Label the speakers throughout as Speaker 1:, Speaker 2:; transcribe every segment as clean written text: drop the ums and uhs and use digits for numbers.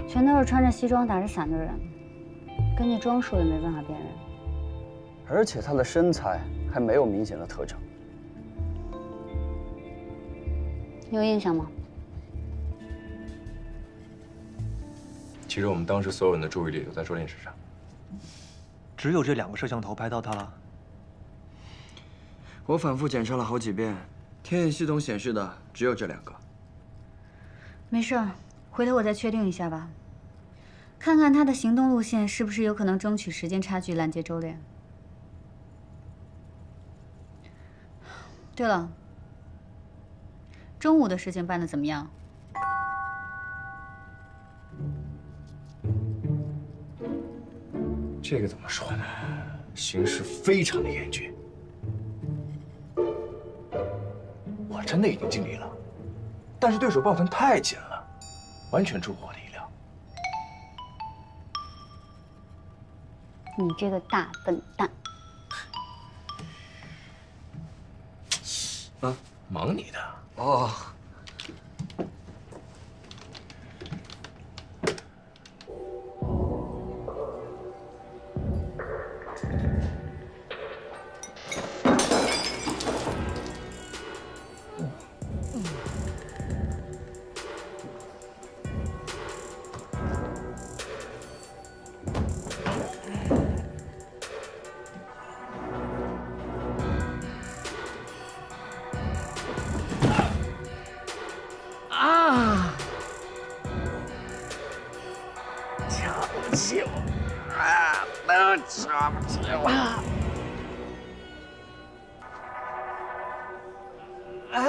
Speaker 1: 全都是穿着西装打着伞的人，跟你装束也没办法辨认。
Speaker 2: 而且他的身材还没有明显的特征。
Speaker 1: 有印象吗？
Speaker 3: 其实我们当时所有人的注意力都在周炼身上，
Speaker 4: 只有这2个摄像头拍到他了。
Speaker 5: 我反复检查了好几遍，天眼系统显示的只有这2个。
Speaker 1: 没事，回头我再确定一下吧，看看他的行动路线是不是有可能争取时间差距拦截周炼。对了，中午的事情办得怎么样？
Speaker 3: 这个怎么说呢？形势非常的严峻。我真的已经尽力了，但是对手抱团太紧了，完全出乎我的意料。
Speaker 1: 你这个大笨蛋！
Speaker 3: 啊，忙你的
Speaker 5: 哦。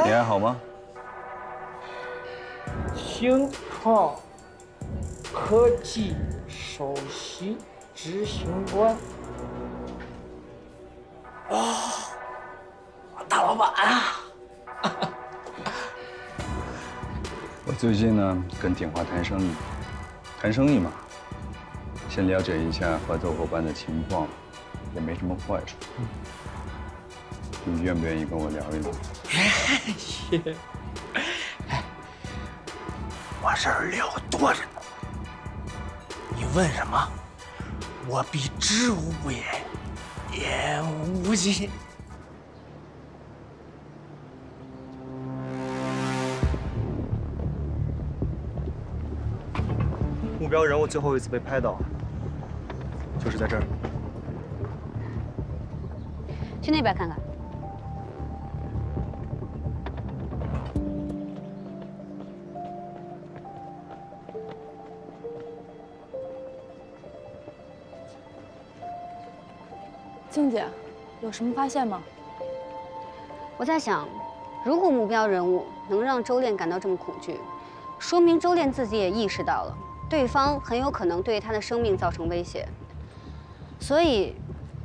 Speaker 2: 你还好吗？
Speaker 6: 星创科技首席执行官。大老板啊！
Speaker 2: 我最近呢跟鼎华谈生意，嘛，先了解一下合作伙伴的情况，也没什么坏处。你愿不愿意跟我聊一聊？
Speaker 6: 我这儿料多着呢，你问什么，我必知无不言，言无尽。
Speaker 4: 目标人物最后一次被拍到，就是在这儿。
Speaker 1: 去那边看看。
Speaker 7: 静姐，有什么发现吗？
Speaker 1: 我在想，如果目标人物能让周炼感到这么恐惧，说明周炼自己也意识到了，对方很有可能对他的生命造成威胁。所以，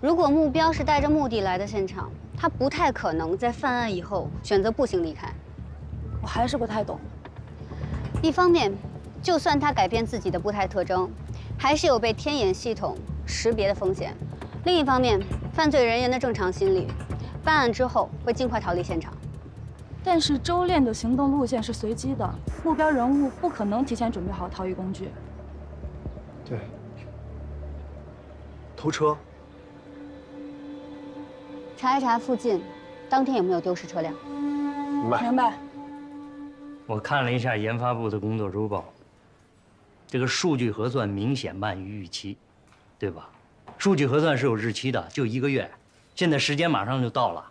Speaker 1: 如果目标是带着目的来的现场，他不太可能在犯案以后选择步行离开。
Speaker 7: 我还是不太懂。
Speaker 1: 一方面，就算他改变自己的步态特征，还是有被天眼系统识别的风险。另一方面，犯罪人员的正常心理，办案之后会尽快逃离现场。
Speaker 7: 但是周炼的行动路线是随机的，目标人物不可能提前准备好逃逸工具。
Speaker 4: 对，偷车。
Speaker 1: 查一查附近，当天有没有丢失车辆。
Speaker 7: 明白。
Speaker 8: 我看了一下研发部的工作周报，这个数据核算明显慢于预期，对吧？数据核算是有日期的，就1个月，现在时间马上就到了，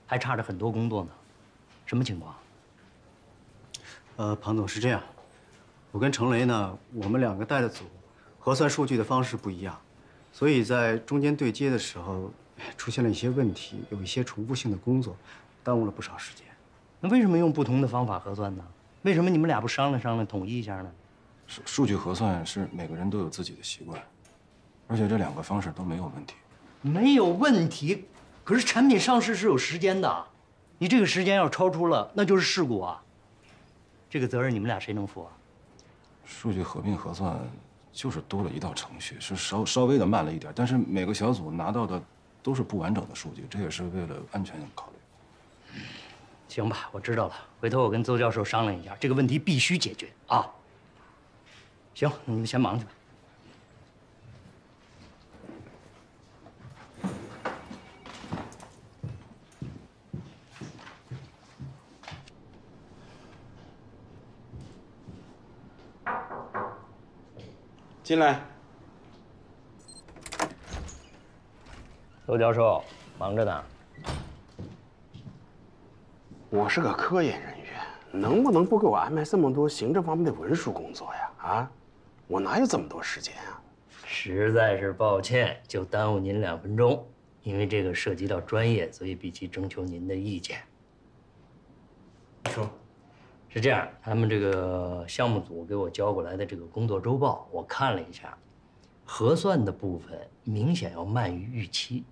Speaker 8: 还差着很多工作呢。什么情况？
Speaker 9: 庞总是这样，我跟程雷呢，我们2个带的组，核算数据的方式不一样，所以在中间对接的时候出现了一些问题，有一些重复性的工作，耽误了不少时间。
Speaker 8: 那为什么用不同的方法核算呢？为什么你们俩不商量商量，统一一下呢？
Speaker 3: 数据核算是每个人都有自己的习惯，而且这2个方式都没有问题。
Speaker 8: 没有问题，可是产品上市是有时间的，你这个时间要超出了，那就是事故啊。这个责任你们俩谁能负啊？
Speaker 3: 数据合并核算就是多了一道程序，是稍微的慢了一点，但是每个小组拿到的都是不完整的数据，这也是为了安全考虑。
Speaker 8: 行吧，我知道了，回头我跟邹教授商量一下，这个问题必须解决啊。行，你们先忙去吧。
Speaker 10: 进来。
Speaker 8: 窦教授，忙着呢。
Speaker 10: 我是个科研人员，能不能不给我安排这么多行政方面的文书工作呀？啊，我哪有这么多时间啊？
Speaker 8: 实在是抱歉，就耽误您2分钟。因为这个涉及到专业，所以必须征求您的意见。
Speaker 10: 说，
Speaker 8: 是这样，他们这个项目组给我交过来的这个工作周报，我看了一下，核算的部分明显要慢于预期。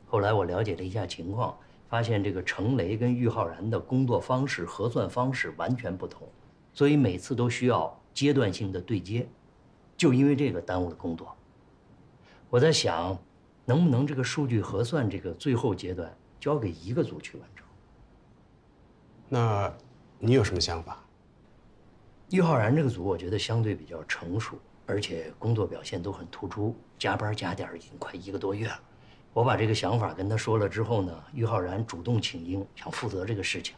Speaker 8: 后来我了解了一下情况，发现这个程雷跟郁浩然的工作方式、核算方式完全不同，所以每次都需要阶段性的对接，就因为这个耽误了工作。我在想，能不能这个数据核算这个最后阶段交给一个组去完成？
Speaker 10: 那你有什么想法？
Speaker 8: 郁浩然这个组，我觉得相对比较成熟，而且工作表现都很突出，加班加点已经快1个多月了。我把这个想法跟他说了之后呢，郁浩然主动请缨，想负责这个事情。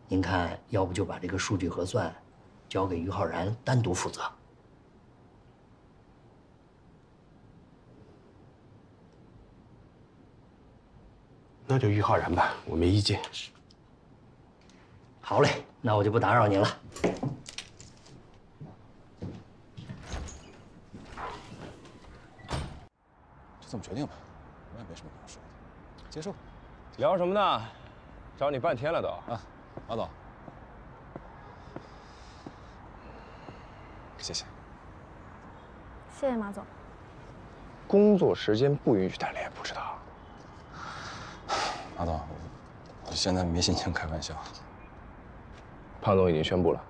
Speaker 8: 您看，要不就把这个数据核算交给郁浩然单独负责？
Speaker 10: 那就郁浩然吧，我没意见。
Speaker 8: 好嘞，那我就不打扰您了。
Speaker 3: 就这么决定吧，我也没什么可说的，接受。
Speaker 11: 聊什么呢？找你半天了都
Speaker 3: 啊，马总，谢谢。
Speaker 7: 谢谢马总。
Speaker 11: 工作时间不允许谈恋爱，不知道？
Speaker 3: 马总，我现在没心情开玩笑。
Speaker 11: 胖总已经宣布了，